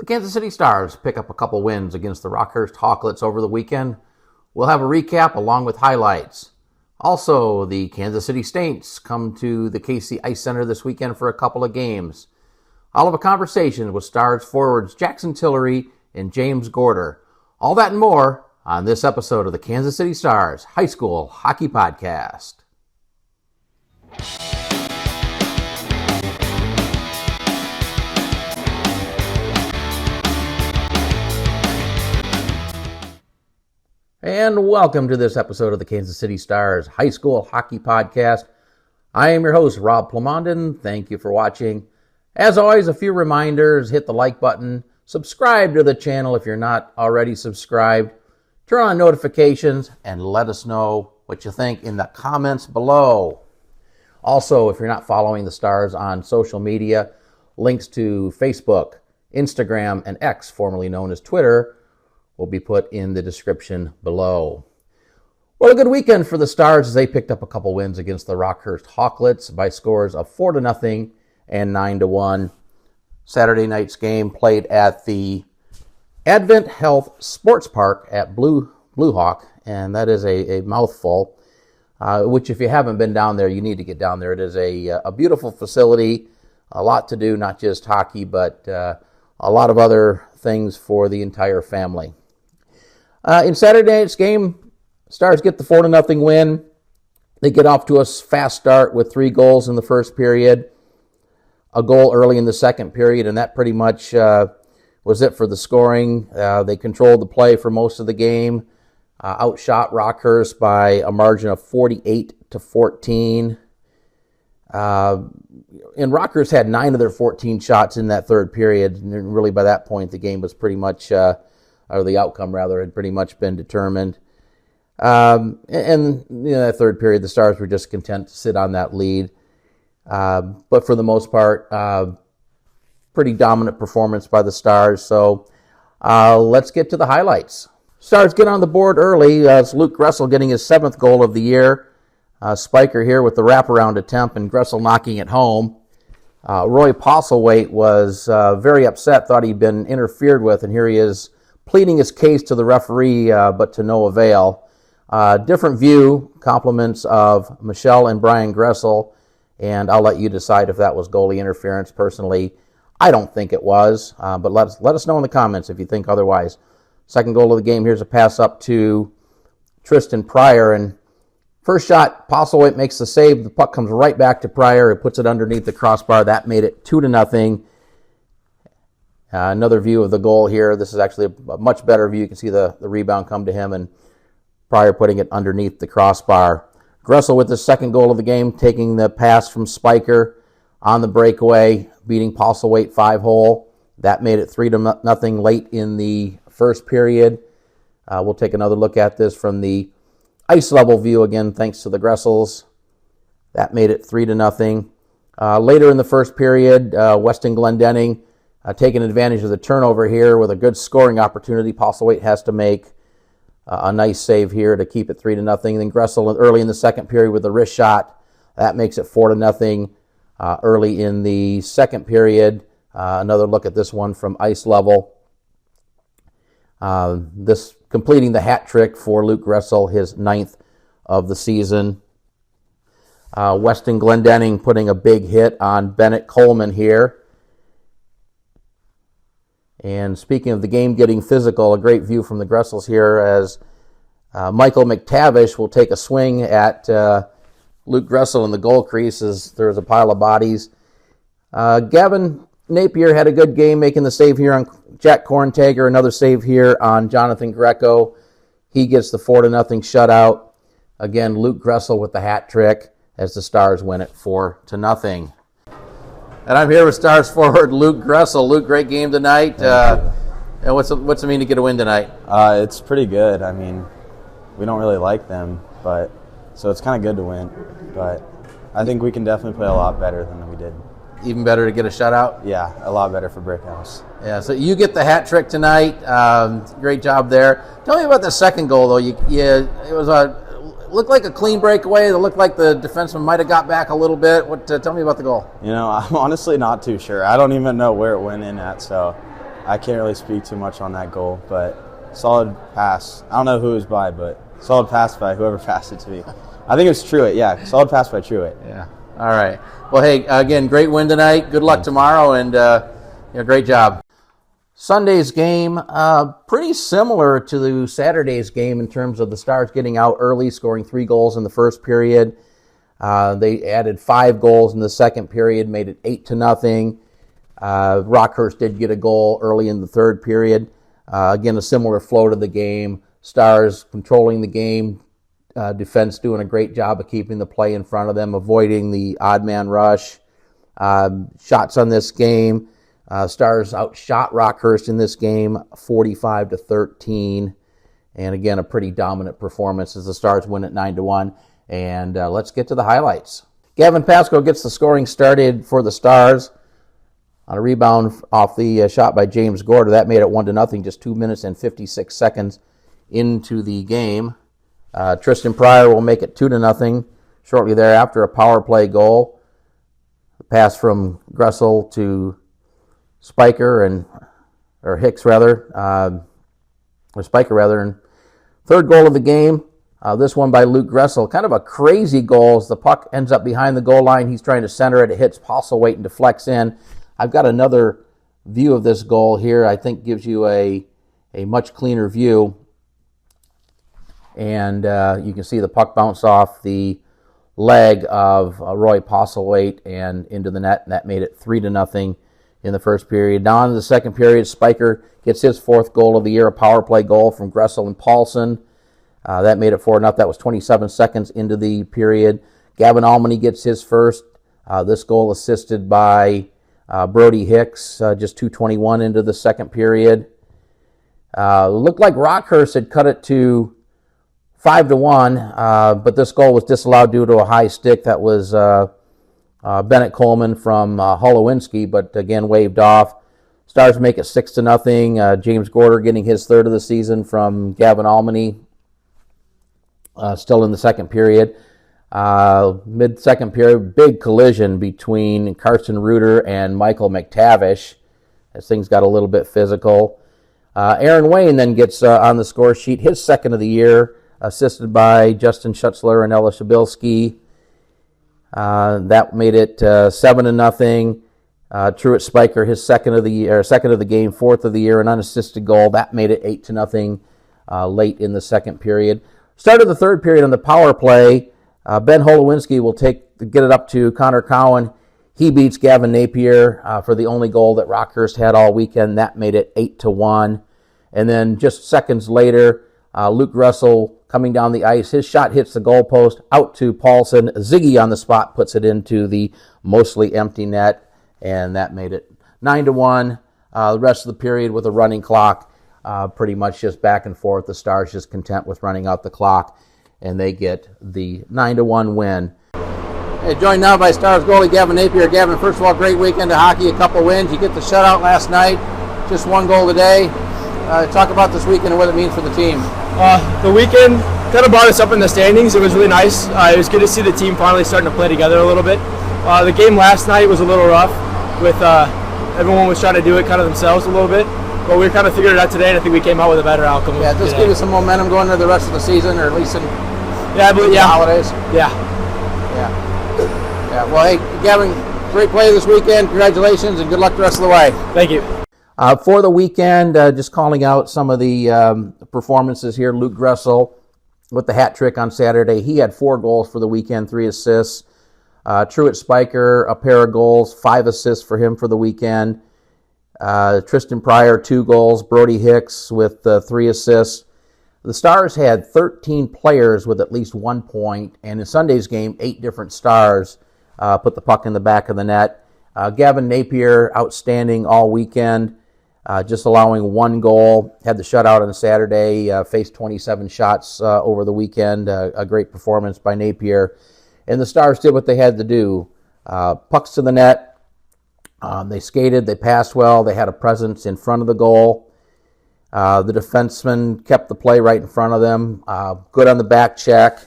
Kansas City Stars pick up a couple wins against the Rockhurst Hawklets over the weekend. We'll have a recap along with highlights. Also, the Kansas City Saints come to the KC Ice Center this weekend for a couple of games. I'll have a conversation with Stars forwards Jackson Tillery and James Gorder. All that and more on this episode of the Kansas City Stars High School Hockey Podcast. And welcome to this episode of the Kansas City Stars High School Hockey Podcast. I am your host, Rob Plamondon. Thank you for watching. As always, a few reminders. Hit the like button. Subscribe to the channel if you're not already subscribed. Turn on notifications and let us know what you think in the comments below. Also, if you're not following the Stars on social media, links to Facebook, Instagram, and X, formerly known as Twitter, will be put in the description below. Well, a good weekend for the Stars as they picked up a couple wins against the Rockhurst Hawklets by scores of 4-0 and 9-1. Saturday night's game played at the Advent Health Sports Park at Blue Hawk, and that is a mouthful, which if you haven't been down there, you need to get down there. It is a beautiful facility, a lot to do, not just hockey, but a lot of other things for the entire family. In Saturday night's game, Stars get the 4-0 win. They get off to a fast start with 3 goals in the first period, a goal early in the second period, and that pretty much was it for the scoring. They controlled the play for most of the game, outshot Rockhurst by a margin of 48-14. And Rockhurst had 9 of their 14 shots in that third period, and really by that point the game was pretty much, or the outcome rather, had pretty much been determined. And that third period, the Stars were just content to sit on that lead. But for the most part, pretty dominant performance by the Stars. So let's get to the highlights. Stars get on the board early. It's Luke Gressel getting his 7th goal of the year. Speicher here with the wraparound attempt and Gressel knocking it home. Roy Postlethwaite was very upset, thought he'd been interfered with, and here he is pleading his case to the referee, but to no avail. Different view, compliments of Michelle and Brian Gressel, and I'll let you decide if that was goalie interference. Personally, I don't think it was, but let us know in the comments if you think otherwise. Second goal of the game, here's a pass up to Tristan Pryor, and first shot, Postlethwaite makes the save. The puck comes right back to Pryor. He puts it underneath the crossbar. That made it 2-0. Another view of the goal here. This is actually a much better view. You can see the rebound come to him and Pryor putting it underneath the crossbar. Gressel with the second goal of the game, taking the pass from Speicher on the breakaway, beating Postlethwaite 5-hole. That made it 3-0 late in the first period. We'll take another look at this from the ice level view again, thanks to the Gressels. That made it 3-0. Later in the first period, Weston Glendenning taking advantage of the turnover here with a good scoring opportunity. Postlethwaite has to make a nice save here to keep it 3-0. Then Gressel early in the second period with a wrist shot. That makes it 4-0 early in the second period. Another look at this one from ice level. This completing the hat trick for Luke Gressel, his 9th of the season. Weston Glendenning putting a big hit on Bennett Coleman here. And speaking of the game getting physical, a great view from the Gressels here as Michael McTavish will take a swing at Luke Gressel in the goal crease as there's a pile of bodies. Gavin Napier had a good game making the save here on Jack Korntager, another save here on Jonathan Greco. He gets the 4-0 shutout. Again, Luke Gressel with the hat trick as the Stars win it 4-0. And I'm here with Stars forward Luke Gressel. Luke, great game tonight. And what's it mean to get a win tonight? It's pretty good. I mean, we don't really like them, but so it's kind of good to win. But I think we can definitely play a lot better than we did. Even better to get a shutout? Yeah, a lot better for Brickhouse. Yeah, so you get the hat trick tonight. Great job there. Tell me about the second goal, though. It looked like a clean breakaway. It looked like the defenseman might have got back a little bit. Tell me about the goal. I'm honestly not too sure. I don't even know where it went in at, so I can't really speak too much on that goal, but solid pass. I don't know who it was by, but solid pass by whoever passed it to me. I think it was Truett, yeah. Solid pass by Truett. Yeah. All right. Well, hey, again, great win tonight. Good luck tomorrow, and great job. Sunday's game, pretty similar to Saturday's game in terms of the Stars getting out early, scoring 3 goals in the first period. They added 5 goals in the second period, made it 8-0. Rockhurst did get a goal early in the third period. Again, a similar flow to the game. Stars controlling the game. Defense doing a great job of keeping the play in front of them, avoiding the odd man rush. Shots on this game. Stars outshot Rockhurst in this game 45-13. And again, a pretty dominant performance as the Stars win at 9-1. And let's get to the highlights. Gavin Pascoe gets the scoring started for the Stars on a rebound off the shot by James Gorder. That made it 1-0, just 2 minutes and 56 seconds into the game. Tristan Pryor will make it 2-0 shortly thereafter, a power play goal. The pass from Gressel to Speicher or Speicher rather. And third goal of the game, this one by Luke Gressel. Kind of a crazy goal as the puck ends up behind the goal line. He's trying to center it. It hits Postlethwaite and deflects in. I've got another view of this goal here. I think gives you a much cleaner view. And you can see the puck bounce off the leg of Roy Postlethwaite and into the net, and that made it 3-0 in the first period. Now in the second period, Speicher gets his 4th goal of the year, a power play goal from Gressel and Paulson. That made it 4-0. That was 27 seconds into the period. Gavin Almany gets his first. This goal assisted by Brody Hicks, just 2:21 into the second period. Looked like Rockhurst had cut it to 5-1, but this goal was disallowed due to a high stick that was Bennett Coleman from Holowinski, but again waved off. Stars make it 6-0. James Gorder getting his 3rd of the season from Gavin Almany. Still in the second period. Mid-second period, big collision between Carson Reuter and Michael McTavish as things got a little bit physical. Aaron Wayne then gets on the score sheet, his 2nd of the year, assisted by Justin Schutzler and Ella Shabilski. That made it 7-0. Truett Speicher, his 2nd of the year, 2nd of the game, 4th of the year, an unassisted goal. That made it 8-0 late in the second period. Start of the third period on the power play. Ben Holowinski will get it up to Connor Cowan. He beats Gavin Napier for the only goal that Rockhurst had all weekend. That made it 8-1. And then just seconds later, Luke Gressel coming down the ice. His shot hits the goalpost, out to Paulson. Ziggy on the spot puts it into the mostly empty net, and that made it 9-1. The rest of the period with a running clock, pretty much just back and forth. The Stars just content with running out the clock, and they get the 9-1 win. Hey, joined now by Stars goalie Gavin Napier. Gavin, first of all, great weekend of hockey, a couple wins. You get the shutout last night, just 1 goal today. Talk about this weekend and what it means for the team. The weekend kind of brought us up in the standings. It was really nice. It was good to see the team finally starting to play together a little bit. The game last night was a little rough with everyone was trying to do it kind of themselves a little bit. But we kind of figured it out today, and I think we came out with a better outcome. Yeah, just today. give you some momentum going into the rest of the season, or at least in the holidays. Yeah. Well, hey, Gavin, great play this weekend. Congratulations, and good luck the rest of the way. Thank you. For the weekend, just calling out some of the performances here. Luke Gressel with the hat trick on Saturday. He had 4 goals for the weekend, 3 assists. Truett Speicher, a pair of goals, 5 assists for him for the weekend. Tristan Pryor, 2 goals. Brody Hicks with 3 assists. The Stars had 13 players with at least 1 point, and in Sunday's game, 8 different Stars put the puck in the back of the net. Gavin Napier, outstanding all weekend, just allowing 1 goal. Had the shutout on Saturday, faced 27 shots over the weekend. A great performance by Napier. And the Stars did what they had to do. Pucks to the net. They skated, they passed well, they had a presence in front of the goal. The defensemen kept the play right in front of them. Good on the back check.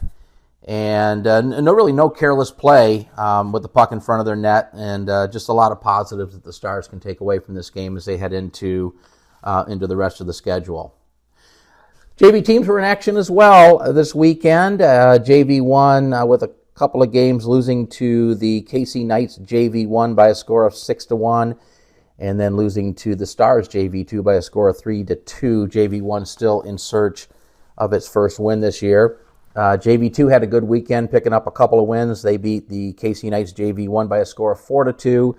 And no careless play with the puck in front of their net, and just a lot of positives that the Stars can take away from this game as they head into the rest of the schedule. JV teams were in action as well this weekend. JV won with a couple of games, losing to the KC Knights JV1 by a score of 6-1, and then losing to the Stars JV2 by a score of 3-2. JV1 still in search of its first win this year. JV2 had a good weekend, picking up a couple of wins. They beat the KC Knights JV1 by a score of 4-2,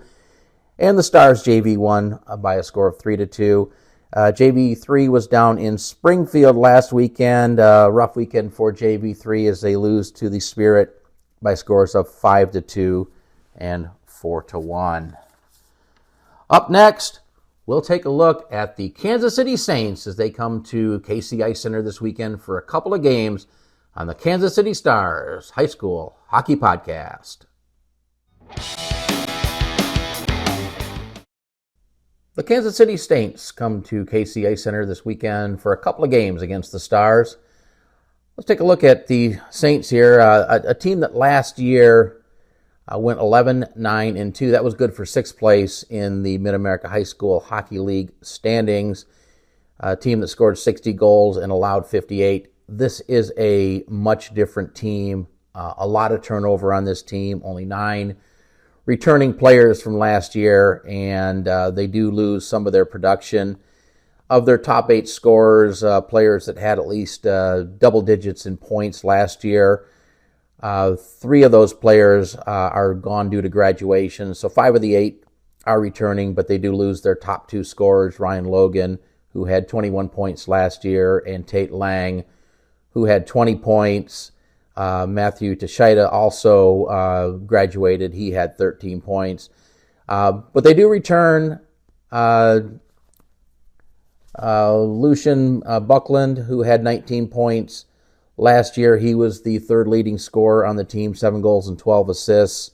and the Stars JV1 by a score of 3-2. JV3 was down in Springfield last weekend. Rough weekend for JV3 as they lose to the Spirit by scores of 5-2 and 4-1. Up next, we'll take a look at the Kansas City Saints as they come to KC Ice Center this weekend for a couple of games on the Kansas City Stars High School Hockey Podcast. The Kansas City Saints come to KC Ice Center this weekend for a couple of games against the Stars. Let's take a look at the Saints here, a team that last year went 11-9-2. That was good for sixth place in the Mid-America High School Hockey League standings. A team that scored 60 goals and allowed 58. This is a much different team. A lot of turnover on this team, only 9 returning players from last year, and they do lose some of their production. Of their top 8 scorers, players that had at least double digits in points last year, 3 of those players are gone due to graduation, so 5 of the 8 are returning, but they do lose their top 2 scorers, Ryan Logan, who had 21 points last year, and Tate Lang, who had 20 points. Matthew Teixeira also graduated. He had 13 points. But they do return Lucian Buckland, who had 19 points last year. He was the third leading scorer on the team, 7 goals and 12 assists.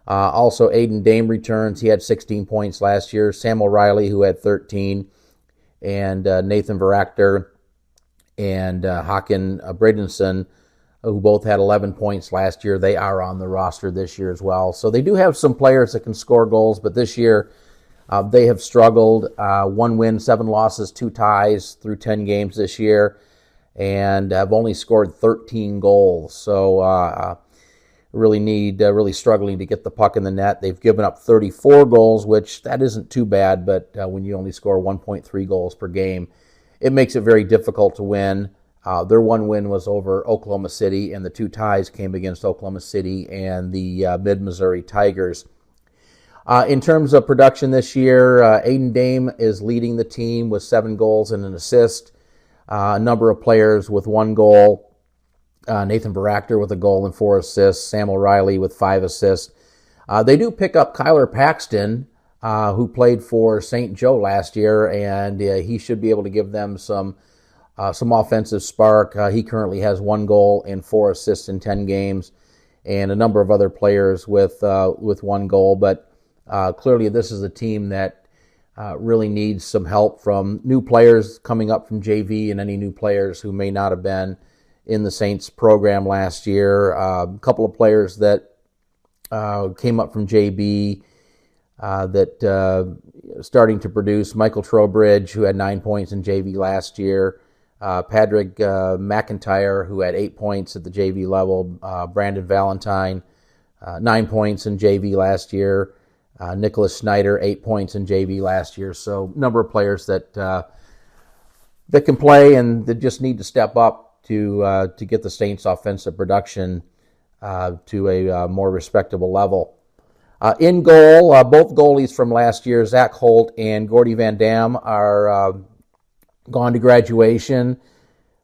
Also, Aiden Dame returns. He had 16 points last year. Sam O'Reilly, who had 13, and Nathan Verachter and Hakan Bradenson, who both had 11 points last year. They are on the roster this year as well. So they do have some players that can score goals, but this year they have struggled. 1 win, 7 losses, 2 ties through 10 games this year, and have only scored 13 goals. So really struggling to get the puck in the net. They've given up 34 goals, which that isn't too bad, but when you only score 1.3 goals per game, it makes it very difficult to win. Their 1 win was over Oklahoma City, and the 2 ties came against Oklahoma City and the Mid-Missouri Tigers. In terms of production this year, Aiden Dame is leading the team with 7 goals and an assist. A number of players with 1 goal. Nathan Verachter with a goal and 4 assists. Sam O'Reilly with 5 assists. They do pick up Kyler Paxton, who played for St. Joe last year, and he should be able to give them some offensive spark. He currently has 1 goal and 4 assists in 10 games, and a number of other players with 1 goal. But clearly this is a team that really needs some help from new players coming up from JV and any new players who may not have been in the Saints program last year. A couple of players that came up from JB that starting to produce. Michael Trowbridge, who had 9 points in JV last year. Patrick McIntyre, who had 8 points at the JV level. Brandon Valentine, 9 points in JV last year. Nicholas Snyder, 8 points in JV last year. So a number of players that can play and that just need to step up to get the Saints' offensive production to a more respectable level. In goal, both goalies from last year, Zach Holt and Gordy Van Dam, are gone to graduation,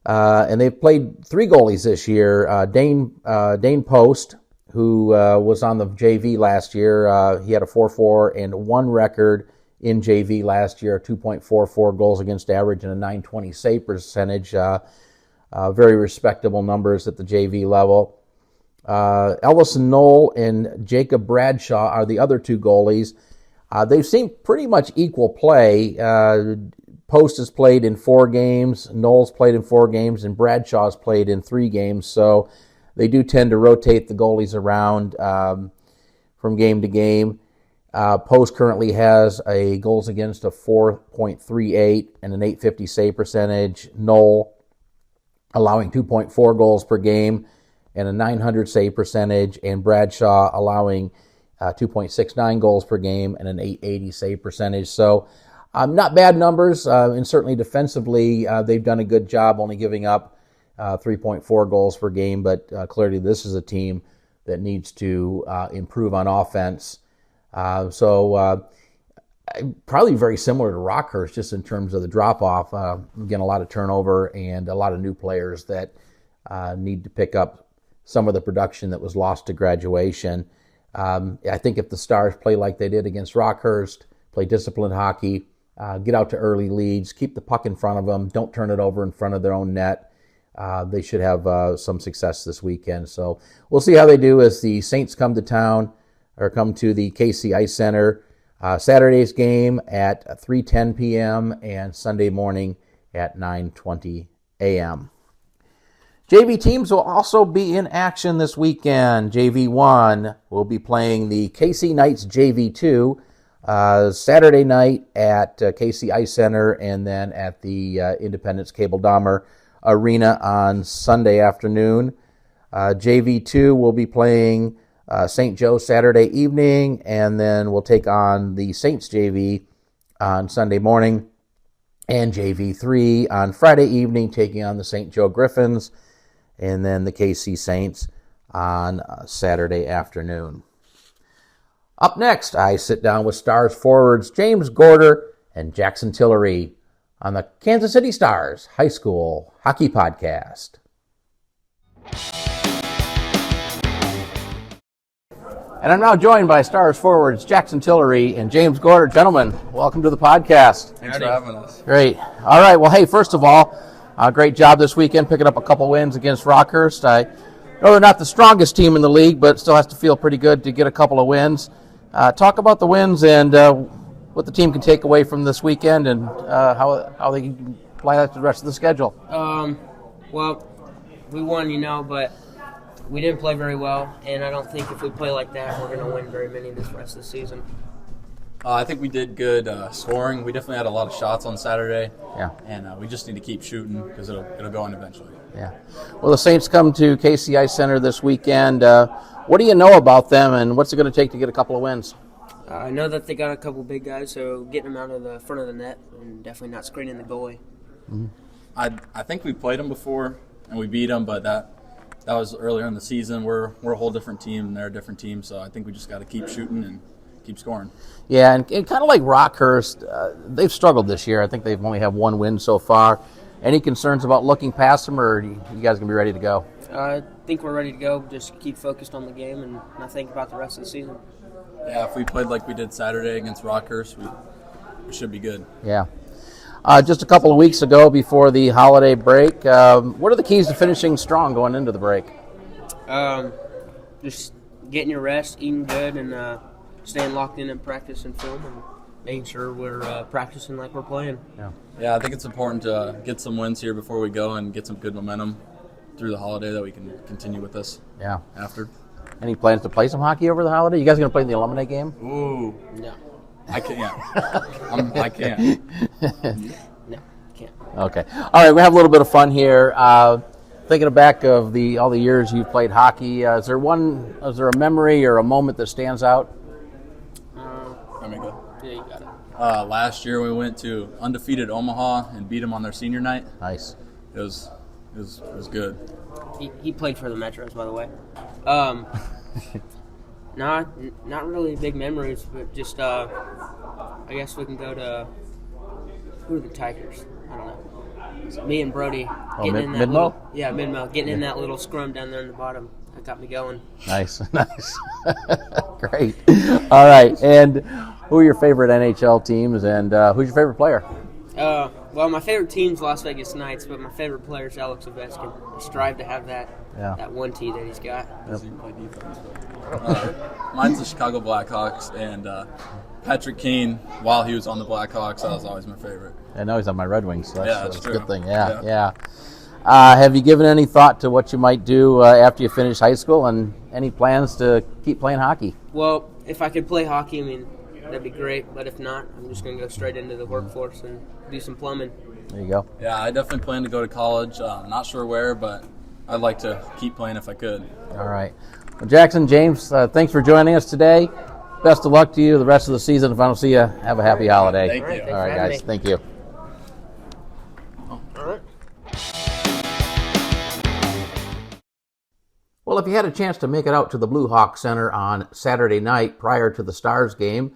and they've played 3 goalies this year. Dane Post, who was on the JV last year, he had a 4-4-1 record in JV last year, 2.44 goals against average and a .920 save percentage. Very respectable numbers at the JV level. Ellison Knoll and Jacob Bradshaw are the other 2 goalies. They've seen pretty much equal play. Post has played in 4 games, Knoll's played in 4 games, and Bradshaw's played in 3 games. So they do tend to rotate the goalies around from game to game. Post currently has a goals against of 4.38 and an .850 save percentage. Knoll allowing 2.4 goals per game and a .900 save percentage, and Bradshaw allowing 2.69 goals per game and an .880 save percentage. So not bad numbers, and certainly defensively they've done a good job, only giving up 3.4 goals per game, but clearly this is a team that needs to improve on offense. Probably very similar to Rockhurst just in terms of the drop-off. Again, a lot of turnover and a lot of new players that need to pick up some of the production that was lost to graduation. I think if the Stars play like they did against Rockhurst, play disciplined hockey, get out to early leads, keep the puck in front of them, don't turn it over in front of their own net, they should have some success this weekend. So we'll see how they do as the Saints come to town, or come to the KC Ice Center. Saturday's game at 3:10 p.m. and Sunday morning at 9:20 a.m. JV teams will also be in action this weekend. JV1 will be playing the KC Knights JV2 Saturday night at KC Ice Center, and then at the Independence Cable Dahmer Arena on Sunday afternoon. JV2 will be playing St. Joe Saturday evening, and then we'll take on the Saints JV on Sunday morning, and JV3 on Friday evening, taking on the St. Joe Griffins, and then the KC Saints on Saturday afternoon. Up next, I sit down with Stars forwards James Gorder and Jackson Tillery on the Kansas City Stars High School Hockey Podcast. And I'm now joined by Stars forwards Jackson Tillery and James Gorder. Gentlemen, welcome to the podcast. Thanks for having us. Great. All right. Well, hey, first of all, great job this weekend picking up a couple wins against Rockhurst. I know they're not the strongest team in the league, but still has to feel pretty good to get a couple of wins. Talk about the wins and what the team can take away from this weekend, and how they can apply that to the rest of the schedule. Well, we won, but we didn't play very well, and I don't think if we play like that, we're going to win very many this rest of the season. I think we did good scoring. We definitely had a lot of shots on Saturday. Yeah. And we just need to keep shooting because it'll go in eventually. Yeah. Well, the Saints come to KC Ice Center this weekend. What do you know about them, and what's it going to take to get a couple of wins? I know that they got a couple big guys, so getting them out of the front of the net and definitely not screening the goalie. Mm-hmm. I think we played them before and we beat them, but that was earlier in the season. We're a whole different team and they're a different team, so I think we just got to keep shooting and keep scoring. Yeah, and kind of like Rockhurst, they've struggled this year. I think they've only had one win so far. Any concerns about looking past them, or are you guys going to be ready to go? I think we're ready to go. Just keep focused on the game and not think about the rest of the season. Yeah, if we played like we did Saturday against Rockhurst, we should be good. Yeah. Just a couple of weeks ago, before the holiday break, what are the keys to finishing strong going into the break? Just getting your rest, eating good, and staying locked in practice and film, and making sure we're practicing like we're playing. Yeah, I think it's important to get some wins here before we go and get some good momentum through the holiday that we can continue with this. Yeah. After. Any plans to play some hockey over the holiday? You guys going to play in the alumni game? Ooh. No. I can't. Yeah. I can't. No, can't. Okay. All right, we have a little bit of fun here. Thinking back of all the years you've played hockey, is there a memory or a moment that stands out? Let me go. Yeah, you got it. Last year we went to undefeated Omaha and beat them on their senior night. Nice. It was good. He played for the Metros, by the way. Not really big memories, but just I guess we can go to who are the Tigers? I don't know. Me and Brody getting in that Midmo? Midmo, getting in that little scrum down there in the bottom. That got me going. Nice. Great. All right, and who are your favorite NHL teams, and who's your favorite player? Well, my favorite team's Las Vegas Knights, but my favorite player is Alex Ovechkin. I strive to have that one T that he's got. Mine's the Chicago Blackhawks, and Patrick Kane, while he was on the Blackhawks, that was always my favorite. I know he's on my Red Wings, so that's true. a good thing. Yeah. Have you given any thought to what you might do after you finish high school, and any plans to keep playing hockey? Well, if I could play hockey, I mean, that'd be great. But if not, I'm just going to go straight into the workforce and do some plumbing. There you go. Yeah, I definitely plan to go to college. Not sure where, but I'd like to keep playing if I could. All right. Well, Jackson, James, thanks for joining us today. Best of luck to you the rest of the season. If I don't see you, have a happy holiday. Thank you. All right, guys. Thank you. All right. Well, if you had a chance to make it out to the Blue Hawk Center on Saturday night prior to the Stars game,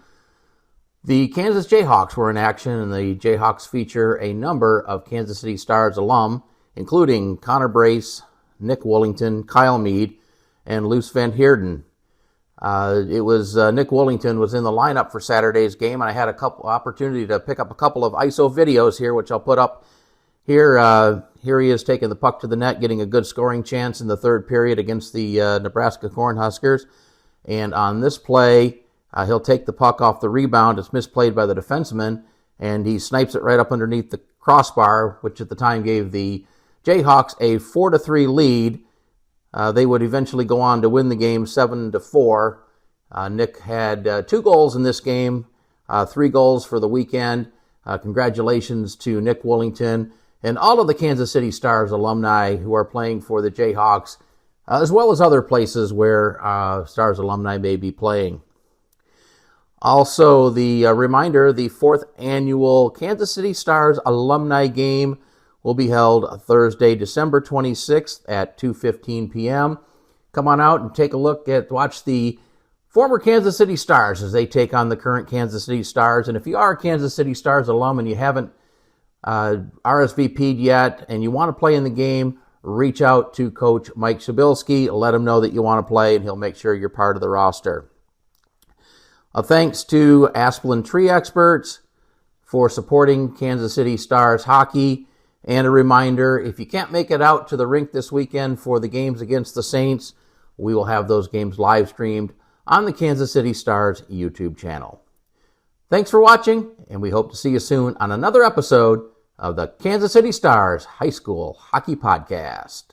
the Kansas Jayhawks were in action, and the Jayhawks feature a number of Kansas City Stars alum, including Connor Brace, Nick Wollington, Kyle Mead, and Luce Van Heerden. Nick Wollington was in the lineup for Saturday's game, and I had a couple opportunity to pick up a couple of ISO videos here, which I'll put up here. Here he is taking the puck to the net, getting a good scoring chance in the third period against the Nebraska Cornhuskers. And on this play, he'll take the puck off the rebound. It's misplayed by the defenseman, and he snipes it right up underneath the crossbar, which at the time gave the Jayhawks a 4-3 lead. They would eventually go on to win the game 7-4. Nick had 2 goals in this game, 3 goals for the weekend. Congratulations to Nick Wollington and all of the Kansas City Stars alumni who are playing for the Jayhawks, as well as other places where Stars alumni may be playing. Also, the reminder, the 4th annual Kansas City Stars alumni game will be held Thursday, December 26th at 2:15 p.m. Come on out and take a look watch the former Kansas City Stars as they take on the current Kansas City Stars. And if you are a Kansas City Stars alum and you haven't RSVP'd yet and you want to play in the game, reach out to Coach Mike Shabilsky. Let him know that you want to play, and he'll make sure you're part of the roster. Thanks to Asplin Tree Experts for supporting Kansas City Stars hockey. And a reminder, if you can't make it out to the rink this weekend for the games against the Saints, we will have those games live streamed on the Kansas City Stars YouTube channel. Thanks for watching, and we hope to see you soon on another episode of the Kansas City Stars High School Hockey Podcast.